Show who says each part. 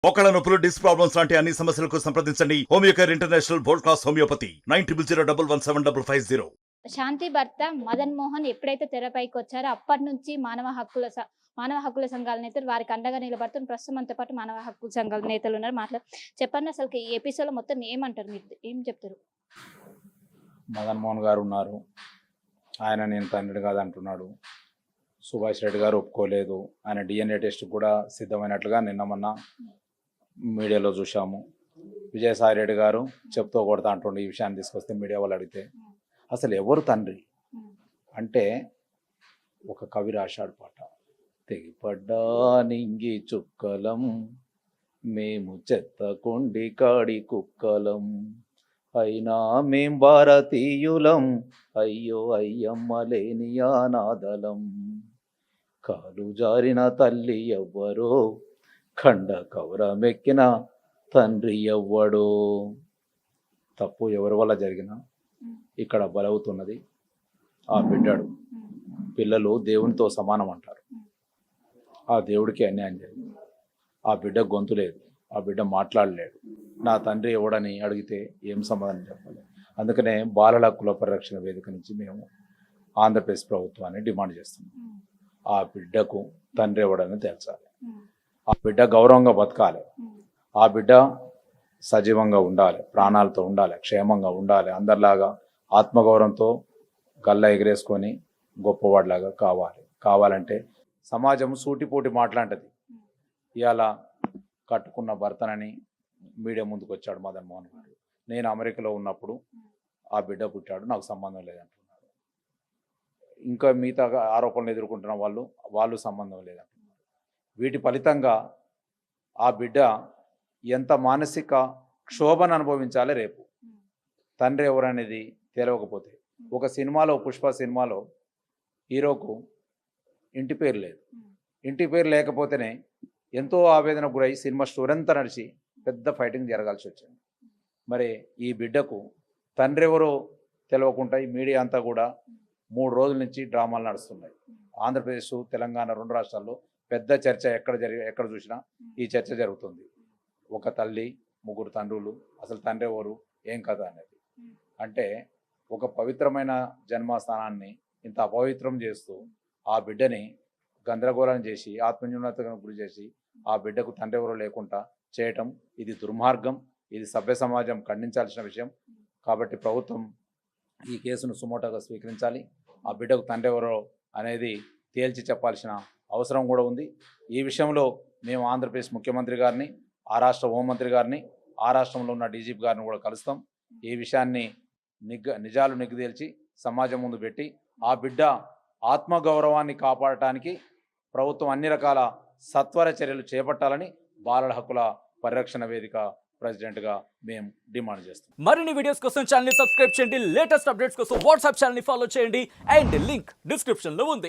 Speaker 1: మోకాళ్ళ నొప్పులు, disc problems లాంటి అన్ని సమస్యలకు సంప్రదించండి Homeocare international world class homeopathy 9001171550.
Speaker 2: శాంతి భర్త మదన్ మోహన్ ఎప్పుడైతే తెరపైకి వచ్చారో అప్పటి నుంచి మానవ హక్కుల సంఘాల నేతలు వారికి అండగా నిలబడుతున్న ప్రస్తుతం మనతో పాటు మానవ హక్కుల సంఘాల నేతలు ఉన్నారు. చెప్పండి, అసలు ఈ ఎపిసోడ్ మొత్తం ఏమంటారు, మీరు ఏం చెప్తారు?
Speaker 3: మదన్ మోహన్ గారు ఉన్నారు. ఆయన నేను తండ్రి కాదు అంటున్నాడు. సుభాష్ రెడ్డి గారు ఒప్పుకోలేదు. ఆయన DNA టెస్ట్ కూడా సిద్ధమైనట్లుగా నిన్న మొన్న మీడియాలో చూసాము. విజయసాయి రెడ్డి గారు చెప్తూ కొడతా అంటుండే ఈ విషయాన్ని తీసుకొస్తే మీడియా వాళ్ళు అడిగితే అసలు ఎవరు తండ్రి అంటే ఒక కవి రాశాడు పాట. తెగిపడ్డా నింగి చుక్కలం మేము చెత్త కొండి కాడి కుక్కలం అయినా మేం భారతీయులం అయ్యో అయ్యమ్మ లేని అనాథలం కాలు జారిన తల్లి ఎవ్వరో ఖండ కవరమెక్కిన తండ్రి ఎవ్వడో. తప్పు ఎవరి వల్ల జరిగినా ఇక్కడ బలవుతున్నది ఆ బిడ్డడు. పిల్లలు దేవునితో సమానం అంటారు. ఆ దేవుడికి అన్యాయం జరిగింది. ఆ బిడ్డ గొంతు లేదు, ఆ బిడ్డ మాట్లాడలేడు. నా తండ్రి ఎవడని అడిగితే ఏం సమాధానం చెప్పాలి? అందుకనే బాలల హక్కుల పరిరక్షణ వేదిక నుంచి మేము ఆంధ్రప్రదేశ్ ప్రభుత్వాన్ని డిమాండ్ చేస్తున్నాం. ఆ బిడ్డకు తండ్రి ఎవడని తేల్చాలి. ఆ బిడ్డ గౌరవంగా బతకాలి. ఆ బిడ్డ సజీవంగా ఉండాలి, ప్రాణాలతో ఉండాలి, క్షేమంగా ఉండాలి. అందరిలాగా ఆత్మగౌరవంతో గల్ల ఎగరేసుకొని గొప్పవాడిలాగా కావాలంటే సమాజం సూటిపోటి మాట్లాంటది. ఇవాళ కట్టుకున్న భర్తనని మీడియా ముందుకు వచ్చాడు మదన్ మోహన్ గారు. నేను అమెరికాలో ఉన్నప్పుడు ఆ బిడ్డ పుట్టాడు, నాకు సంబంధం లేదంటున్నాడు. ఇంకా మిగతా ఆరోపణలు ఎదుర్కొంటున్న వాళ్ళు సంబంధం లేదంటున్నారు. వీటి ఫలితంగా ఆ బిడ్డ ఎంత మానసిక క్షోభను అనుభవించాలి రేపు. తండ్రి ఎవరనేది తెలియకపోతే ఒక సినిమాలో, పుష్ప సినిమాలో హీరోకు ఇంటి పేరు లేదు. ఇంటి పేరు లేకపోతేనే ఎంతో ఆవేదన గురై సినిమా స్టోరీ అంతా నడిచి పెద్ద ఫైటింగ్ జరగాల్సి వచ్చింది. మరి ఈ బిడ్డకు తండ్రి ఎవరో తెలియకుండా ఈ మీడియా అంతా కూడా 3 రోజుల నుంచి డ్రామాలు నడుస్తున్నాయి. ఆంధ్రప్రదేశ్, తెలంగాణ 2 రాష్ట్రాల్లో పెద్ద చర్చ ఎక్కడ చూసినా ఈ చర్చ జరుగుతుంది. ఒక తల్లి, 3 తండ్రులు, అసలు తండ్రి ఎవరు, ఏం కథ అనేది. అంటే ఒక పవిత్రమైన జన్మస్థానాన్ని ఇంత అపవిత్రం చేస్తూ ఆ బిడ్డని గందరగోళం చేసి ఆత్మన్యూనతకు గురి చేసి ఆ బిడ్డకు తండ్రి ఎవరో లేకుండా చేయటం ఇది దుర్మార్గం. ఇది సభ్య సమాజం ఖండించాల్సిన విషయం. కాబట్టి ప్రభుత్వం ఈ కేసును సుమోటోగా స్వీకరించాలి. ఆ బిడ్డకు తండ్రి ఎవరో అనేది తేల్చి చెప్పాల్సిన అవసరం కూడా ఉంది. ఈ విషయంలో మేము ఆంధ్రప్రదేశ్ ముఖ్యమంత్రి గారిని, ఆ రాష్ట్ర హోంమంత్రి గారిని, ఆ రాష్ట్రంలో ఉన్న DGP గారిని కూడా కలుస్తాం. ఈ విషయాన్ని నిజాలు నిగ్గుదేల్చి సమాజం ముందు పెట్టి ఆ బిడ్డ ఆత్మగౌరవాన్ని కాపాడటానికి ప్రభుత్వం అన్ని రకాల సత్వర చర్యలు చేపట్టాలని బాలల హక్కుల పరిరక్షణ వేదిక ప్రెసిడెంట్గా మేము డిమాండ్ చేస్తాం.
Speaker 4: మరిన్ని వీడియోస్ కోసం ఛానల్ ని సబ్స్క్రైబ్ చేయండి. లేటెస్ట్ అప్డేట్స్ కోసం వాట్సాప్ ఛానల్ ని ఫాలో చేయండి. అండ్ లింక్ డిస్క్రిప్షన్ లో ఉంది.